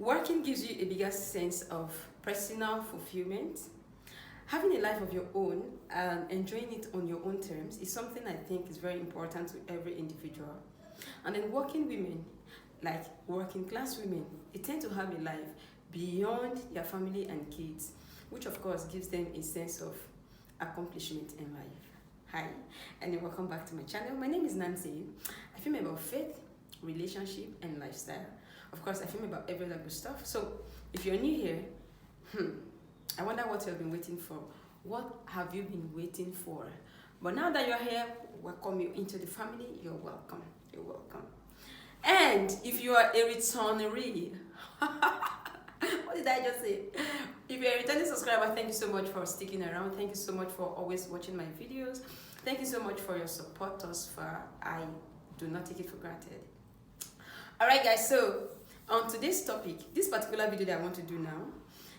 Working gives you a bigger sense of personal fulfillment. Having a life of your own and enjoying it on your own terms is something I think is very important to every individual. And then working women, like working class women, they tend to have a life beyond their family and kids, which of course gives them a sense of accomplishment in life. Hi, and welcome back to my channel. My name is Nancy. I film about faith, relationship, and lifestyle. Of course, I film about every other good stuff. So if you're new here, I wonder what you've been waiting for. What have you been waiting for? But now that you're here, welcome you into the family. You're welcome. You're welcome. And if you are a returnee, what did I just say? If you're a returning subscriber, thank you so much for sticking around. Thank you so much for always watching my videos. Thank you so much for your support thus far. I do not take it for granted. Alright guys, so on today's topic, this particular video that I want to do now,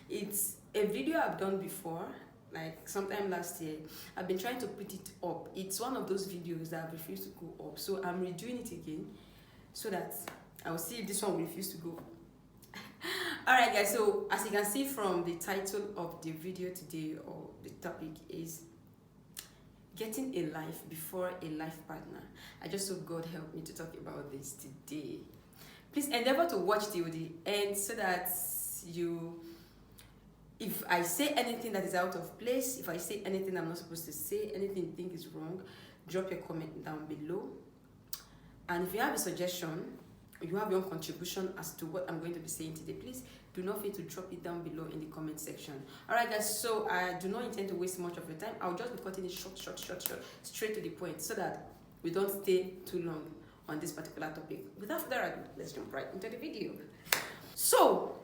it's a video I've done before, like sometime last year. I've been trying to put it up. It's one of those videos that I've refused to go up. So I'm redoing it again so that I'll see if this one will refuse to go. Alright guys, so as you can see from the title of the video today, or the topic is getting a life before a life partner. I just hope God help me to talk about this today. Please endeavor to watch till the end so that if I say anything that is out of place, if I say anything I'm not supposed to say, anything you think is wrong, drop your comment down below. And if you have a suggestion, you have your own contribution as to what I'm going to be saying today, please do not fail to drop it down below in the comment section. Alright guys, so I do not intend to waste much of your time. I'll just be cutting it short, straight to the point so that we don't stay too long on this particular topic. Without further ado, let's jump right into the video. So,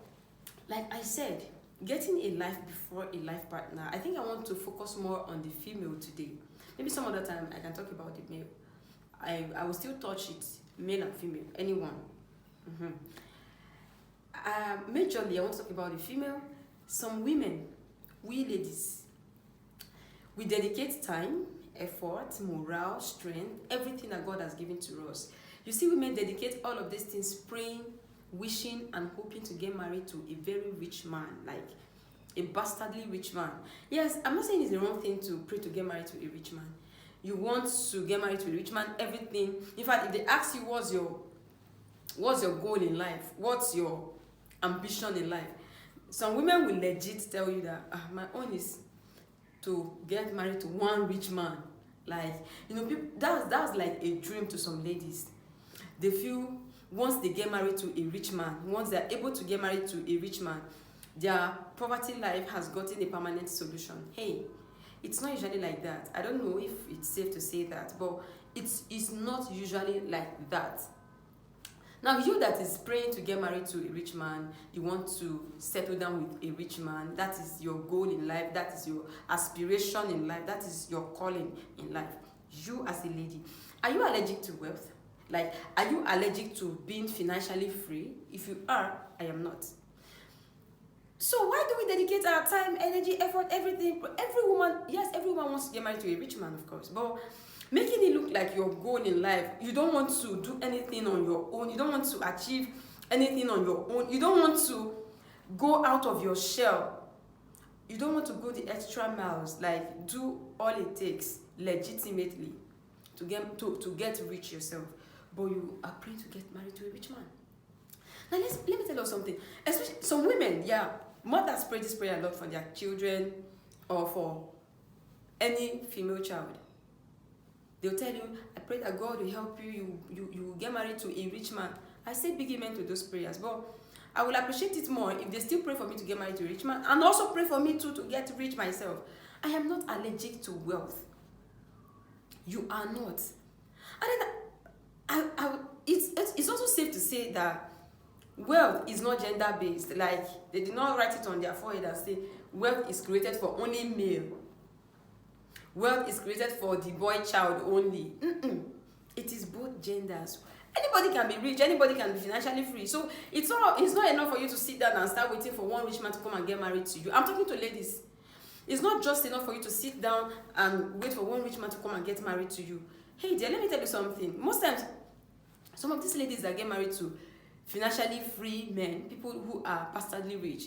like I said, getting a life before a life partner, I think I want to focus more on the female today. Maybe some other time I can talk about the male. I will still touch it, male and female, anyone. Majorly, I want to talk about the female. Some women, we ladies, we dedicate time, effort, morale, strength, everything that God has given to us. You see, women dedicate all of these things, praying, wishing, and hoping to get married to a very rich man, like a bastardly rich man. Yes, I'm not saying it's the wrong thing to pray to get married to a rich man. You want to get married to a rich man, everything. In fact, if they ask you what's your goal in life, what's your ambition in life, some women will legit tell you that my own is to get married to one rich man. Like, you know, people, that's like a dream to some ladies. They feel once they get married to a rich man, once they're able to get married to a rich man, their poverty life has gotten a permanent solution. Hey, it's not usually like that. I don't know if it's safe to say that, but it's not usually like that. Now, you that is praying to get married to a rich man, you want to settle down with a rich man, that is your goal in life, that is your aspiration in life, that is your calling in life. You as a lady, are you allergic to wealth? Like, are you allergic to being financially free? If you are, I am not. So why do we dedicate our time, energy, effort, everything? Every woman, yes, everyone wants to get married to a rich man, of course, but making it look like your goal in life, you don't want to do anything on your own, you don't want to achieve anything on your own, you don't want to go out of your shell, you don't want to go the extra miles, like do all it takes legitimately to get rich yourself, but you are praying to get married to a rich man. Now let me tell you something. Especially some women, yeah, mothers pray this prayer a lot for their children or for any female child. They'll tell you, I pray that God will help you, you will get married to a rich man. I say big amen to those prayers, but I will appreciate it more if they still pray for me to get married to a rich man and also pray for me too to get rich myself. I am not allergic to wealth. You are not. And then it's also safe to say that wealth is not gender-based. Like, they did not write it on their forehead and say, wealth is created for only male. Wealth is created for the boy child only. It is both genders. Anybody can be rich, anybody can be financially free. So it's not enough for you to sit down and start waiting for one rich man to come and get married to you. I'm talking to ladies. It's not just enough for you to sit down and wait for one rich man to come and get married to you. Hey dear, let me tell you something. Most times, some of these ladies that get married to financially free men, people who are bastardly rich,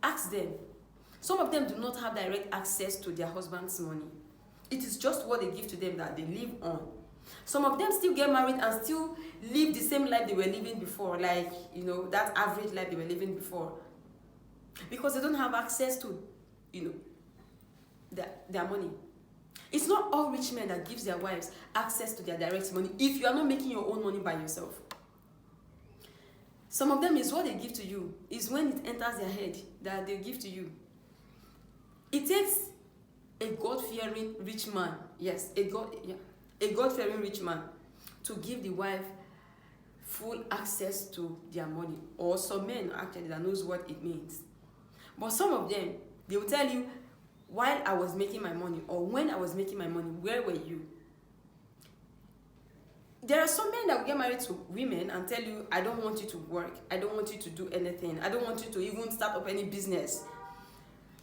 ask them. Some of them do not have direct access to their husband's money. It is just what they give to them that they live on. Some of them still get married and still live the same life they were living before, like, that average life they were living before. Because they don't have access to, their money. It's not all rich men that gives their wives access to their direct money if you are not making your own money by yourself. Some of them is what they give to you, is when it enters their head that they give to you. It takes a God-fearing rich man, yes, a God-fearing rich man to give the wife full access to their money, or some men actually that knows what it means. But some of them, they will tell you, while I was making my money, or when I was making my money, where were you? There are some men that will get married to women and tell you, I don't want you to work, I don't want you to do anything, I don't want you to even start up any business.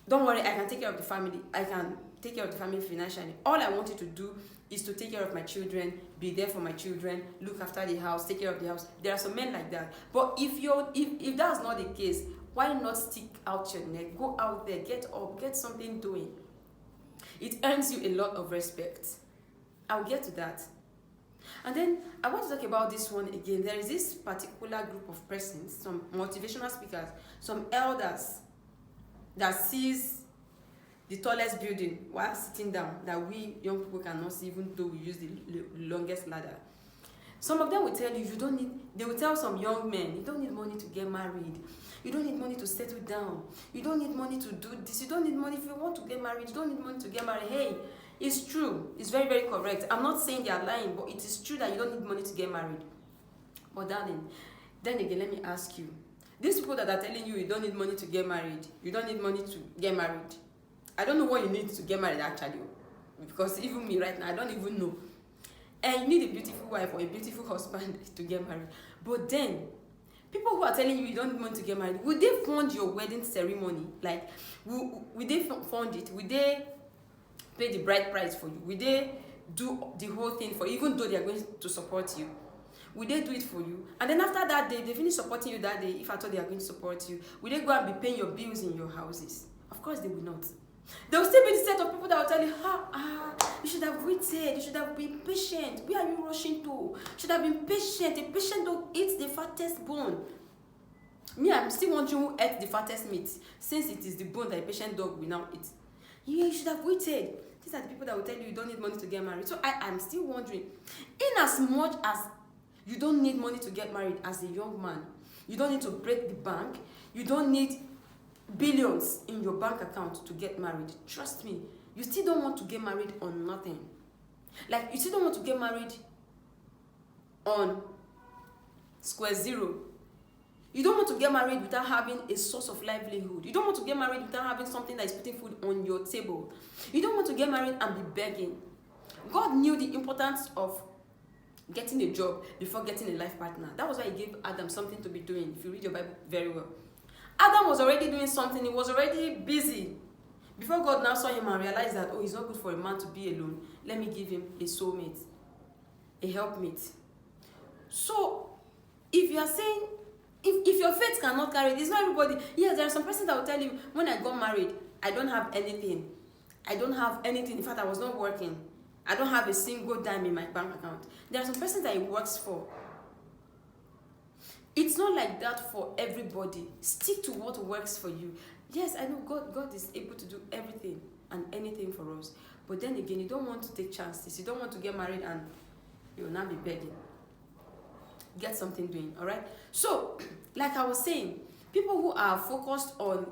Don't worry, I can take care of the family. I can take care of the family financially. All I want you to do is to take care of my children, be there for my children, look after the house, take care of the house. There are some men like that. But if that's not the case, why not stick out your neck? Go out there, get up, get something doing. It earns you a lot of respect. I'll get to that. And then I want to talk about this one again. There is this particular group of persons, some motivational speakers, some elders that sees the tallest building while sitting down that we young people cannot see, even though we use the longest ladder. Some of them will tell you, they will tell some young men, you don't need money to get married. You don't need money to settle down. You don't need money to do this. You don't need money if you want to get married. You don't need money to get married. Hey, it's true. It's very, very correct. I'm not saying they are lying, but it is true that you don't need money to get married. But darling, then again, let me ask you. These people that are telling you don't need money to get married, you don't need money to get married. I don't know what you need to get married actually. Because even me right now, I don't even know. And you need a beautiful wife or a beautiful husband to get married. But then, people who are telling you don't need money to get married, will they fund your wedding ceremony? Like, will they fund it? Will they pay the bride price for you? Will they do the whole thing for you, even though they are going to support you? Will they do it for you? And then after that day, they finish supporting you that day, if at all they are going to support you, will they go and be paying your bills in your houses? Of course they will not. There will still be the set of people that will tell you, you should have waited, you should have been patient. Where are you rushing to? You should have been patient. A patient dog eats the fattest bone. Me, I'm still wondering who ate the fattest meat, since it is the bone that a patient dog will now eat. Yeah, you should have waited. These are the people that will tell you don't need money to get married. So I am still wondering, in as much as you don't need money to get married as a young man, you don't need to break the bank, you don't need billions in your bank account to get married. Trust me, you still don't want to get married on nothing. Like, you still don't want to get married on square zero. You don't want to get married without having a source of livelihood. You don't want to get married without having something that is putting food on your table. You don't want to get married and be begging. God knew the importance of getting a job before getting a life partner. That was why he gave Adam something to be doing, if you read your Bible very well. Adam was already doing something. He was already busy. Before God now saw him and realized that, it's not good for a man to be alone. Let me give him a soulmate, a helpmate. So, if you are saying, if your faith cannot carry it, it's not everybody. Yes, there are some persons that will tell you, when I got married, I don't have anything. I don't have anything. In fact, I was not working. I don't have a single dime in my bank account. There are some persons that it works for. It's not like that for everybody. Stick to what works for you. Yes, I know God is able to do everything and anything for us. But then again, you don't want to take chances. You don't want to get married and you will not be begging. Get something doing, all right? So, like I was saying, people who are focused on,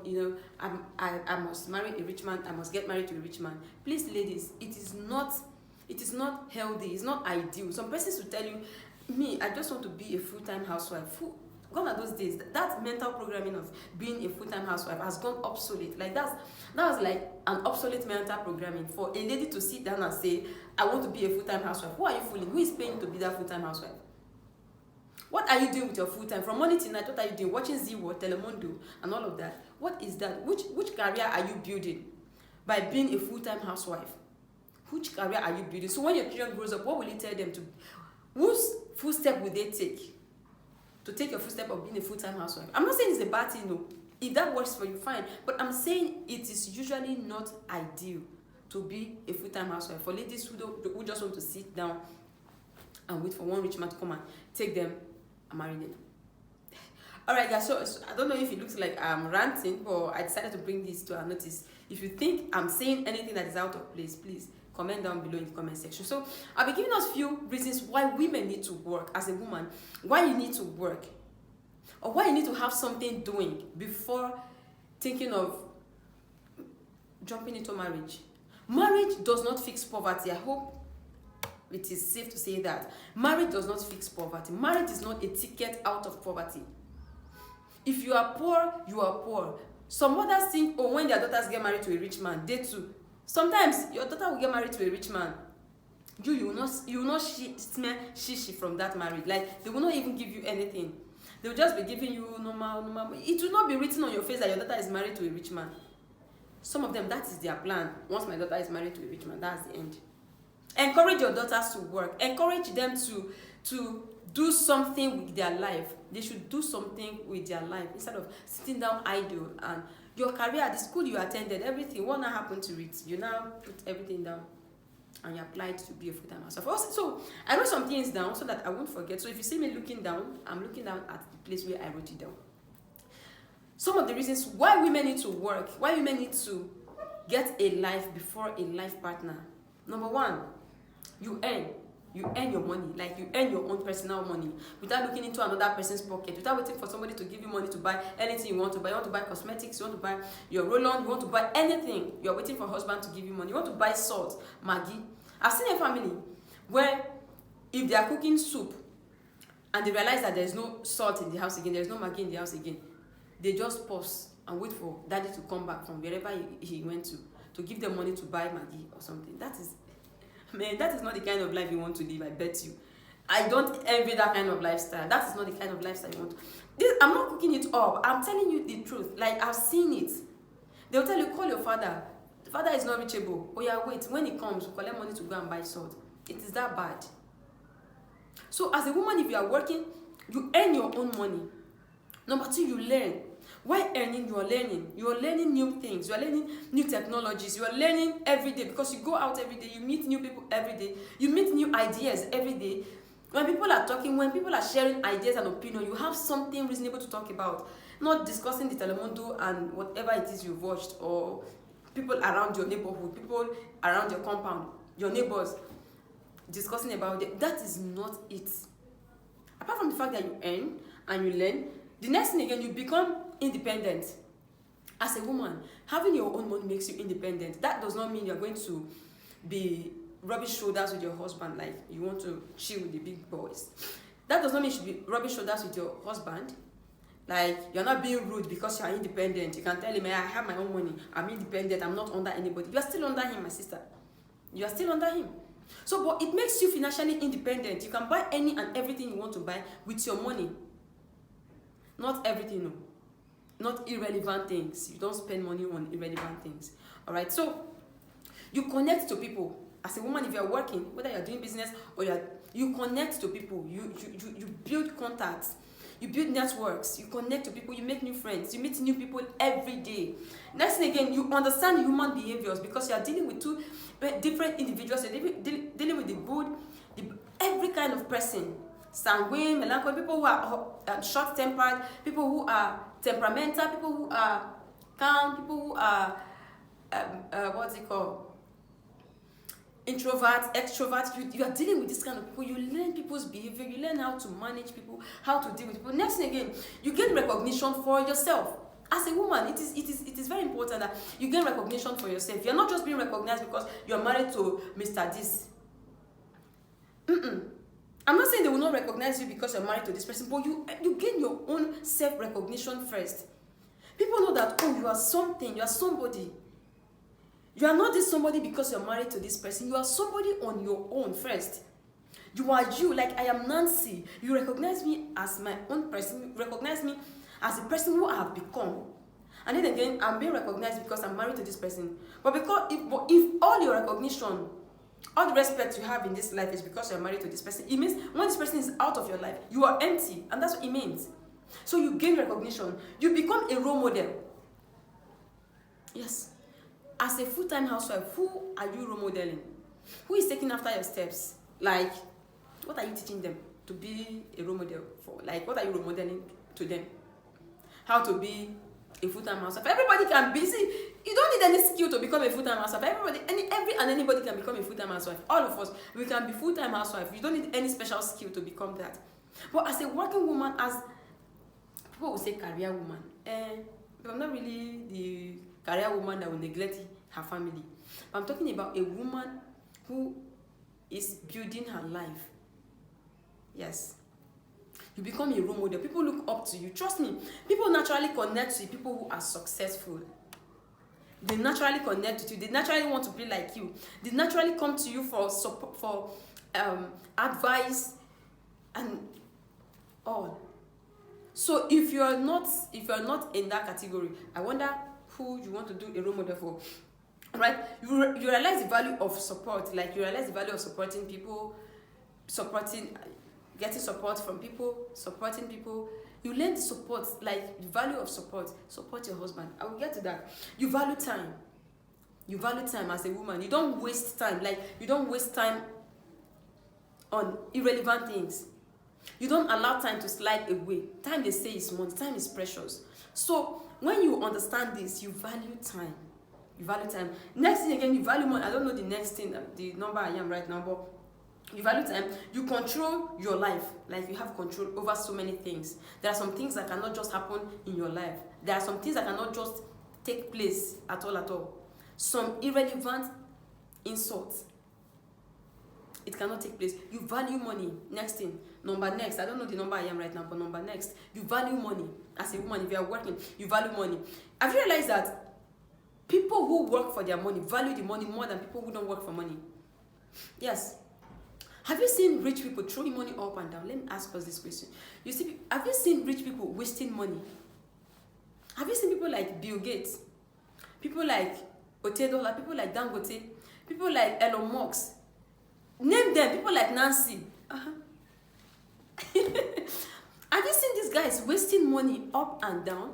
I must marry a rich man, I must get married to a rich man. Please, ladies, it is not healthy. It's not ideal. Some persons will tell you, me, I just want to be a full-time housewife. Gone are those days. That mental programming of being a full-time housewife has gone obsolete. Like that was like an obsolete mental programming for a lady to sit down and say, I want to be a full-time housewife. Who are you fooling? Who is paying you to be that full-time housewife? What are you doing with your full-time? From morning till night, what are you doing? Watching Zero, Telemundo, and all of that. What is that? Which career are you building by being a full-time housewife? Which career are you building? So when your children grows up, what will you tell them to? Whose footstep will they take? to take your first step of being a full-time housewife. I'm not saying it's a bad thing, no. If that works for you, fine. But I'm saying it is usually not ideal to be a full-time housewife. For ladies who just want to sit down and wait for one rich man to come and take them and marry them. Alright guys, so I don't know if it looks like I'm ranting, but I decided to bring this to our notice. If you think I'm saying anything that is out of place, please comment down below in the comment section. So I'll be giving us a few reasons why women need to work as a woman, why you need to work, or why you need to have something doing before thinking of jumping into marriage. Marriage does not fix poverty. I hope it is safe to say that. Marriage does not fix poverty. Marriage is not a ticket out of poverty. If you are poor, you are poor. Some mothers think, oh, when their daughters get married to a rich man, they too. Sometimes your daughter will get married to a rich man. You will not smell shishi from that marriage. Like, they will not even give you anything. They will just be giving you normal. It will not be written on your face that your daughter is married to a rich man. Some of them, that is their plan. Once my daughter is married to a rich man, that's the end. Encourage your daughters to work. Encourage them to do something with their life. They should do something with their life instead of sitting down idle. And your career, the school you attended, everything, what now happened to it? You now put everything down and you applied to be a full-time housewife. So I wrote some things down so that I won't forget. So if you see me looking down, I'm looking down at the place where I wrote it down. Some of the reasons why women need to work, why women need to get a life before a life partner. Number one, you earn your money, like you earn your own personal money without looking into another person's pocket, without waiting for somebody to give you money to buy anything you want to buy. You want to buy cosmetics, you want to buy your roll-on, you want to buy anything. You're waiting for a husband to give you money. You want to buy salt, Maggi. I've seen a family where if they are cooking soup and they realize that there's no salt in the house again, there's no Maggi in the house again, they just pause and wait for daddy to come back from wherever he went to give them money to buy Maggi or something. That is not the kind of life you want to live, I bet you. I don't envy that kind of lifestyle. That is not the kind of lifestyle you want. I'm not cooking it up. I'm telling you the truth. Like, I've seen it. They'll tell you, call your father. The father is not reachable. Oh yeah, wait. When he comes, we collect money to go and buy salt. It is that bad. So as a woman, if you are working, you earn your own money. Number two, you learn. Why earning? You are learning. You are learning new things. You are learning new technologies. You are learning every day because you go out every day. You meet new people every day. You meet new ideas every day. When people are talking, when people are sharing ideas and opinion, you have something reasonable to talk about. Not discussing the Telemundo and whatever it is you've watched, or people around your neighborhood, people around your compound, your neighbors, discussing about it. That is not it. Apart from the fact that you earn and you learn, the next thing again, you become independent. As a woman, having your own money makes you independent. That does not mean you're going to be rubbing shoulders with your husband, like you want to chill with the big boys. That does not mean you should be rubbing shoulders with your husband. Like, you're not being rude because you are independent. You can tell him, I have my own money. I'm independent. I'm not under anybody. You are still under him, my sister. You are still under him. So, but it makes you financially independent. You can buy any and everything you want to buy with your money. Not everything, no. Not irrelevant things. You don't spend money on irrelevant things. All right. So you connect to people. As a woman, if you're working, whether you're doing business or you connect to people. You build contacts. You build networks. You connect to people. You make new friends. You meet new people every day. Next thing again, you understand human behaviors because you are dealing with two different individuals. You're dealing with the good, every kind of person. Sanguine, melancholy, people who are short-tempered, people who are temperamental, people who are calm, people who are what's it called? Introverts, extroverts. You are dealing with this kind of people. You learn people's behavior. You learn how to manage people, how to deal with people. Next thing again, you gain recognition for yourself. As a woman, it is very important that you gain recognition for yourself. You're not just being recognized because you're married to Mr. This. I'm not saying they will not recognize you because you're married to this person, but you gain your own self-recognition first. People know that, oh, you are something, you are somebody. You are not this somebody because you're married to this person. You are somebody on your own first. You are you, like I am Nancy. You recognize me as my own person. You recognize me as the person who I have become. And then again, I'm being recognized because I'm married to this person. But if all your recognition All the respect you have in this life is because you're married to this person. It means when this person is out of your life, you are empty, and that's what it means. So you gain recognition. You become a role model. Yes. As a full-time housewife, who are you role modeling? Who is taking after your steps? Like, what are you teaching them to be a role model for? Like, what are you role modeling to them? How to be a full-time housewife. Everybody can be. See, you don't need any skill to become a full-time housewife. Anybody can become a full-time housewife. All of us, we can be full-time housewife. You don't need any special skill to become that. But as a working woman, as people will say career woman, I'm not really the career woman that will neglect her family. But I'm talking about a woman who is building her life. Yes. You become a role model. People look up to you. Trust me. People naturally connect to people who are successful. They naturally connect with you. They naturally want to be like you. They naturally come to you for support, for advice, and all. So if you are not in that category, I wonder who you want to do a role model for. Right? You realize the value of support. Like, you realize the value of supporting people, getting support from people, supporting people. You learn the support, like the value of support. Support your husband. I will get to that. You value time. You value time as a woman. You don't waste time. Like, you don't waste time on irrelevant things. You don't allow time to slide away. Time, they say, is money. Time is precious. So when you understand this, you value time. You value time. Next thing again, you value money. I don't know the next thing, the number I am right now, but you value time. You control your life. Like, you have control over so many things. There are some things that cannot just happen in your life. There are some things that cannot just take place at all. Some irrelevant insults, it cannot take place. You value money. Next thing. Next. I don't know the number I am right now, but next. You value money. As a woman, if you are working, you value money. Have you realized that people who work for their money value the money more than people who don't work for money? Yes. Have you seen rich people throwing money up and down? Let me ask us this question. You see, have you seen rich people wasting money? Have you seen people like Bill Gates? People like Otedola, people like Dangote, people like Elon Musk? Name them. People like Nancy. Have you seen these guys wasting money up and down?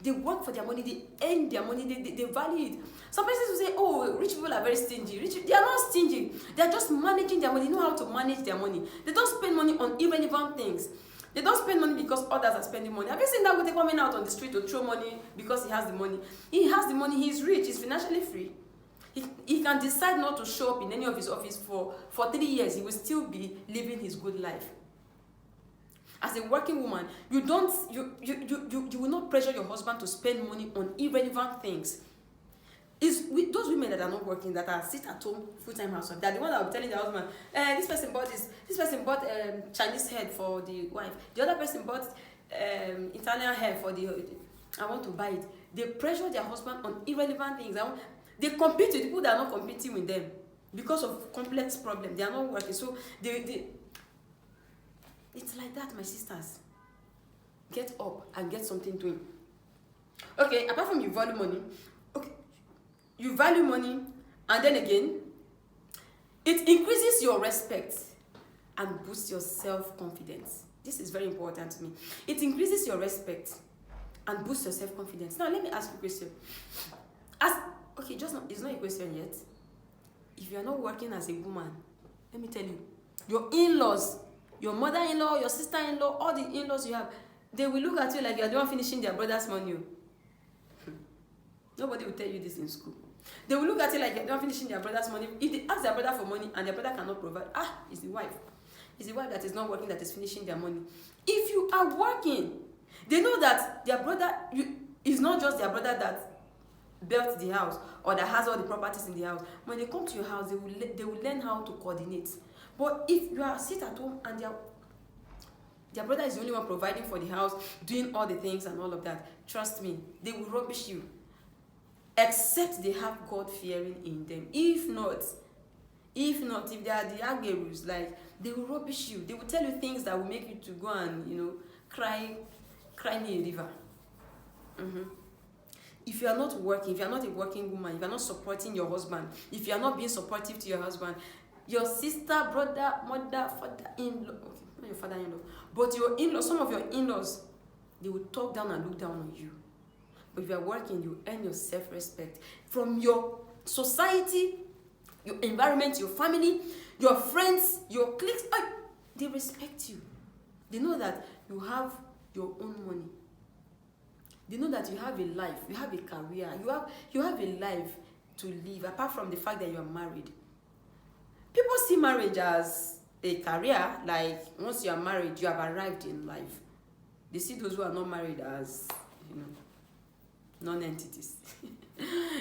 They work for their money, they earn their money, they value it. Some persons will say, oh, rich people are very stingy. They are not stingy. They are just managing their money. They know how to manage their money. They don't spend money on irrelevant things. They don't spend money because others are spending money. Have you seen that Dangote coming out on the street to throw money because he has the money? He has the money, he's rich, he's financially free. He can decide not to show up in any of his office for 3 years. He will still be living his good life. As a working woman, you will not pressure your husband to spend money on irrelevant things. It's with those women that are not working, that are sit at home, full-time housewife, they're the one that will be telling their husband, this person bought Chinese head for the wife. The other person bought Italian hair for I want to buy it. They pressure their husband on irrelevant things. They compete with people that are not competing with them because of complex problems. They are not working. So it's like that, my sisters. Get up and get something doing. Okay, apart from you value money, okay, you value money, and then again, it increases your respect and boosts your self-confidence. This is very important to me. It increases your respect and boosts your self-confidence. Now, let me ask you a question. It's not a question yet. If you are not working as a woman, let me tell you, your in-laws, your mother-in-law, your sister-in-law, all the in-laws you have, they will look at you like you are the one finishing their brother's money. Nobody will tell you this in school. They will look at you like you are the one finishing their brother's money. If they ask their brother for money and their brother cannot provide, it's the wife. It's the wife that is not working that is finishing their money. If you are working, they know that their brother is not just their brother that built the house or that has all the properties in the house. When they come to your house, they will learn how to coordinate. But if you are sit at home and their brother is the only one providing for the house, doing all the things and all of that, trust me, they will rubbish you. Except they have God-fearing in them. If not, if they are the agerus, like, they will rubbish you. They will tell you things that will make you to go and, cry near a river. If you are not working, if you are not a working woman, if you are not supporting your husband, if you are not being supportive to your husband, your sister, brother, mother, father-in-law, okay, not your father-in-law, but your in-law, some of your in-laws, they will talk down and look down on you. But if you are working, you earn your self-respect from your society, your environment, your family, your friends, your cliques. They respect you. They know that you have your own money. They know that you have a life, you have a career, you have a life to live, apart from the fact that you are married. People see marriage as a career, like once you are married, you have arrived in life. They see those who are not married as, non-entities.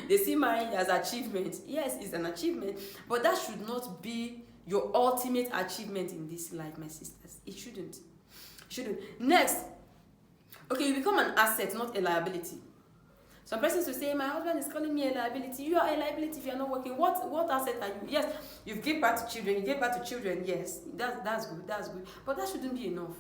They see marriage as achievement. Yes, it's an achievement, but that should not be your ultimate achievement in this life, my sisters. It shouldn't. Next, okay, you become an asset, not a liability. Some persons will say, my husband is calling me a liability. You are a liability if you are not working. What asset are you? Yes, you've given birth to children. You gave birth to children. Yes, that's good. But that shouldn't be enough.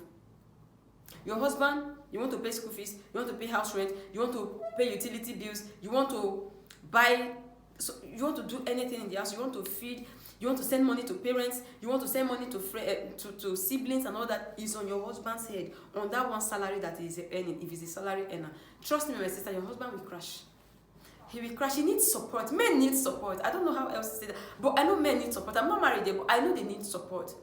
Your husband, you want to pay school fees, you want to pay house rent, you want to pay utility bills, you want to buy, so you want to do anything in the house, you want to feed, you want to send money to parents, you want to send money to siblings, and all that is on your husband's head, on that one salary that he is earning, if he's a salary earner. Trust me, my sister, your husband will crash. He will crash. He needs support. Men need support. I don't know how else to say that, but I know men need support. I'm not married yet, but I know they need support.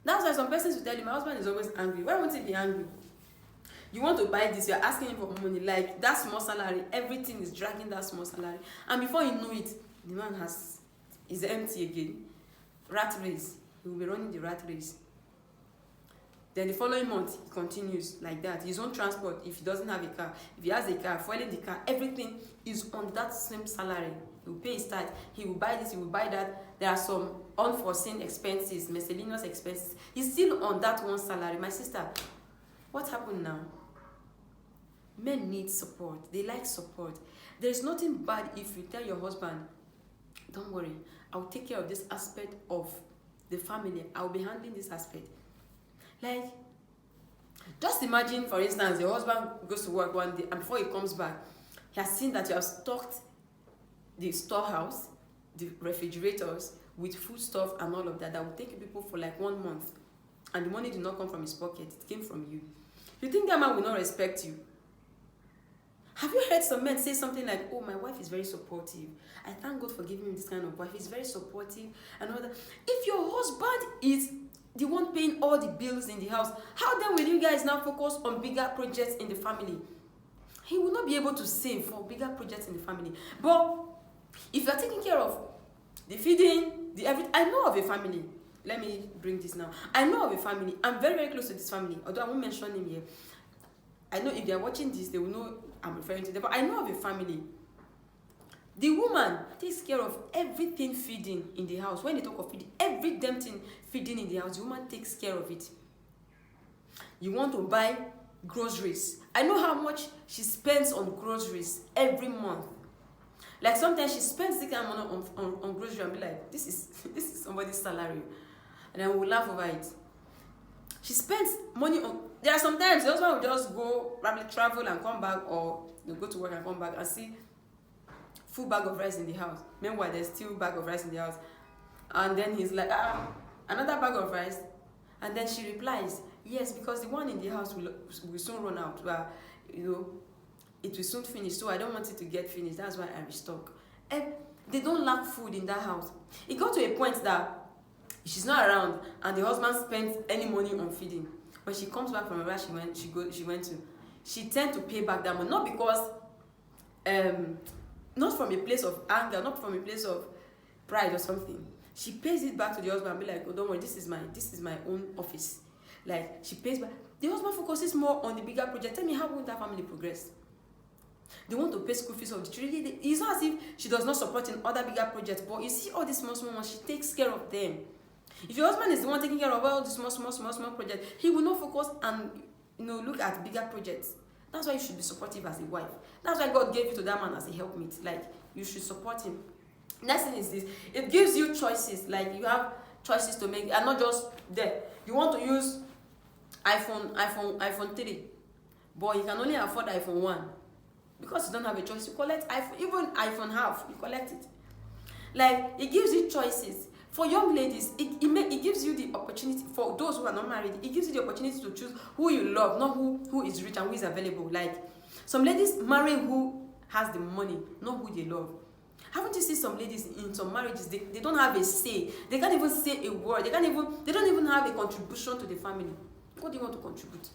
That's why some persons will tell you, my husband is always angry. Why won't he be angry? You want to buy this, you're asking him for money, like that small salary, everything is dragging that small salary. And before you know it, the man is empty again. Rat race. He will be running the rat race. Then the following month, he continues like that. His own transport, if he doesn't have a car, if he has a car, fueling the car, everything is on that same salary. He will pay his tithe, he will buy this, he will buy that. There are some unforeseen expenses, miscellaneous expenses. He's still on that one salary. My sister, what happened now? Men need support. They like support. There's nothing bad if you tell your husband, don't worry, I'll take care of this aspect of the family. I'll be handling this aspect. Like, just imagine, for instance, your husband goes to work one day, and before he comes back, he has seen that you have stocked the storehouse, the refrigerators with food stuff and all of that will take people for like 1 month, and the money did not come from his pocket, it came from you. You think that man will not respect you? Have you heard some men say something like, oh, my wife is very supportive, I thank God for giving me this kind of wife, he's very supportive and all that? If your husband is the one paying all the bills in the house, how then will you guys now focus on bigger projects in the family? He will not be able to save for bigger projects in the family. But if you are taking care of the feeding, the everything, I know of a family. Let me bring this now. I know of a family. I'm very, very close to this family, although I won't mention him here. I know if they are watching this, they will know I'm referring to them. But I know of a family. The woman takes care of everything feeding in the house. When they talk of feeding, every damn thing feeding in the house, the woman takes care of it. You want to buy groceries. I know how much she spends on groceries every month. Like sometimes she spends the kind of money on groceries and be like, this is somebody's salary. And then we'll laugh over it. She spends money on, there are sometimes the husband will just go probably travel and come back, or go to work and come back and see full bag of rice in the house. Meanwhile, there's still bag of rice in the house. And then he's like, another bag of rice. And then she replies, yes, because the one in the house will soon run out. But, it will soon finish, so I don't want it to get finished. That's why I restock. And they don't lack food in that house. It got to a point that she's not around and the husband spends any money on feeding. When she comes back from where she went to, she tend to pay back that money. Not because, not from a place of anger, not from a place of pride or something. She pays it back to the husband and be like, oh, don't worry, this is my own office. Like, she pays back. The husband focuses more on the bigger project. Tell me, how will that family progress? They want to pay school fees of the children. It's not as if she does not support in other bigger projects, but you see all these small ones, she takes care of them. If your husband is the one taking care of all the small projects, he will not focus and look at bigger projects. That's why you should be supportive as a wife. That's why God gave you to that man as a helpmate. Like, you should support him. Next thing is this: it gives you choices. Like, you have choices to make, and not just there. You want to use iPhone 3, but you can only afford iPhone 1 because you don't have a choice. You collect iPhone, even iPhone half, you collect it. Like, it gives you choices. For young ladies, it gives you the opportunity. For those who are not married, it gives you the opportunity to choose who you love, not who is rich and who is available. Like, some ladies marry who has the money, not who they love. Haven't you seen some ladies in some marriages, they don't have a say. They can't even say a word. They don't even have a contribution to the family. What do you want to contribute?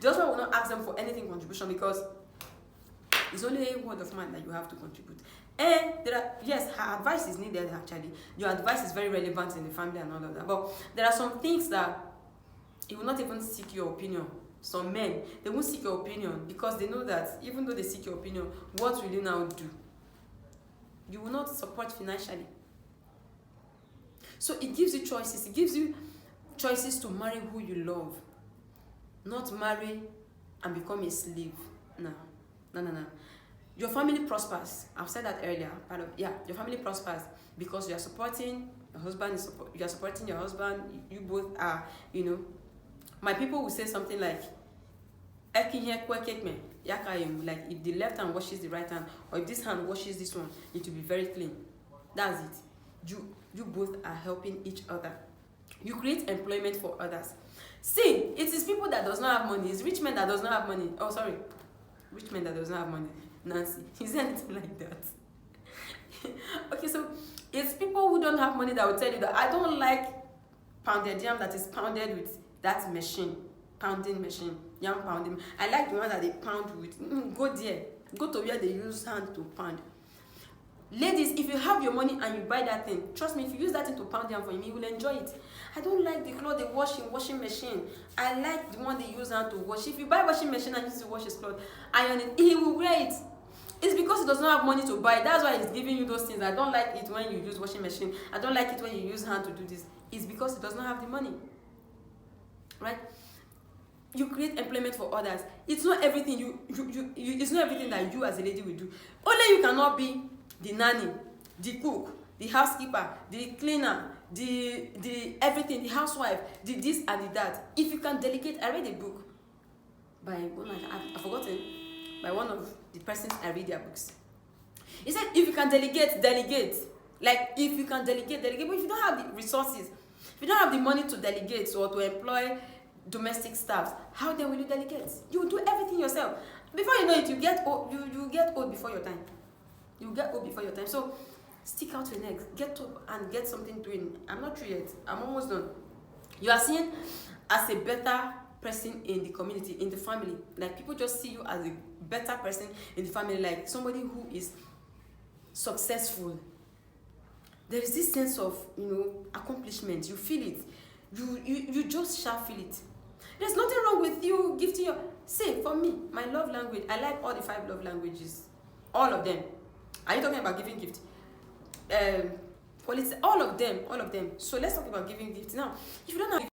The husband will not ask them for anything contribution, because it's only a word of man that you have to contribute. And yes, her advice is needed actually. Your advice is very relevant in the family and all of that. But there are some things that he will not even seek your opinion. Some men, they won't seek your opinion because they know that even though they seek your opinion, what will you now do? You will not support financially. So it gives you choices. It gives you choices to marry who you love. Not marry and become a slave. No. Your family prospers. I've said that earlier. Your family prospers because you are supporting your husband. You are supporting your husband. You both are, My people will say something like, like if the left hand washes the right hand, or if this hand washes this one, it will be very clean. That's it. You both are helping each other. You create employment for others. See, it is people that does not have money. It's rich men that does not have money. Oh, sorry. Rich men that does not have money. Nancy, is there anything like that? Okay, so it's people who don't have money that will tell you that I don't like pounded yam that is pounded with that machine, pounding machine, yam pounding. I like the one that they pound with. Go there. Go to where they use hand to pound. Ladies, if you have your money and you buy that thing, trust me, if you use that thing to pound yam for him, he will enjoy it. I don't like the clothes they wash in washing machine. I like the one they use hand to wash. If you buy washing machine and use to wash his clothes, iron it, he will wear it. It's because he does not have money to buy. That's why he's giving you those things. I don't like it when you use washing machine. I don't like it when you use hand to do this. It's because he does not have the money. Right? You create employment for others. It's not everything it's not everything that you as a lady will do. Only you cannot be the nanny, the cook, the housekeeper, the cleaner, the everything, the housewife, the this and the that. If you can delegate, I read a book by I've forgotten, by one of the persons I read their books. He said, if you can delegate. Like, if you can delegate. But if you don't have the resources, if you don't have the money to delegate or to employ domestic staffs, how then will you delegate? You will do everything yourself. Before you know it, you get old. You get old before your time. You get old before your time. So stick out your neck, get up and get something doing. I'm not through yet. I'm almost done. You are seen as a better person in the community, in the family. Like, people just see you as a better person in the family, like somebody who is successful. There is this sense of accomplishment. You feel it. You just shall feel it. There's nothing wrong with you gifting your. Say, for me, my love language, I like all the 5 love languages, all of them. Are you talking about giving gift? All of them. So let's talk about giving gifts now. If you don't have